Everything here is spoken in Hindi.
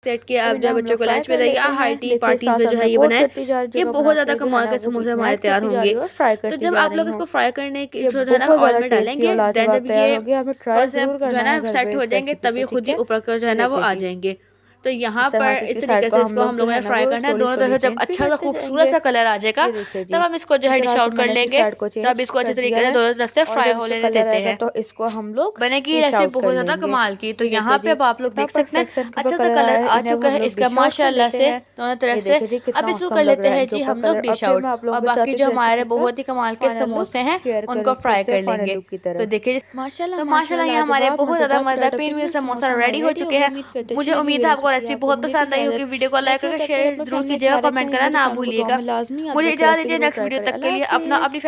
सेट किया। अब जब बच्चों को लंच में देंगे हाई टी पार्टीज में जो है ये बनाए, ये बहुत ज़्यादा कमाल के समोसे हमारे तैयार होंगे। तो जब आप लोग इसको फ्राई करने के जो है ना ऑयल में डालेंगे, देन जब ये जो है ना सेट हो जाएंगे तभी खुद ही ऊपर कर जो है ना वो आ जाएंगे। तो यहाँ पर इस तरीके से इसको हम लोगों ने फ्राई करना है दोनों तरफ से। जब अच्छा सा खूबसूरत सा कलर आ जाएगा तब हम इसको जो है डिश आउट कर लेंगे। तब इसको अच्छे तरीके से दोनों तरफ से फ्राई हो लेने देते हैं। तो इसको हम लोग बनेगी रेसिपी बहुत ज़्यादा कमाल की। तो यहाँ पे अब आप लोग देख सकते हैं अच्छा सा कलर आ चुका है इसका माशाल्लाह से दोनों तरफ से। अब इसको कर लेते हैं जी हम लोग डिश आउट, और बाकी जो हमारे बहुत ही कमाल के समोसे हैं उनको फ्राई कर लेंगे। तो देखिए माशाल्लाह ये हमारे बहुत ज़्यादा मज़ेदार पिनव्हील समोसा रेडी हो चुके हैं। मुझे उम्मीद है आपको रेसिपी बहुत पसंद आई होगी। वीडियो को लाइक करके शेयर जरूर कीजिएगा, कमेंट करना ना भूलिएगा। मुझे इजाज़त दीजिए नेक्स्ट वीडियो तक के लिए। अपनी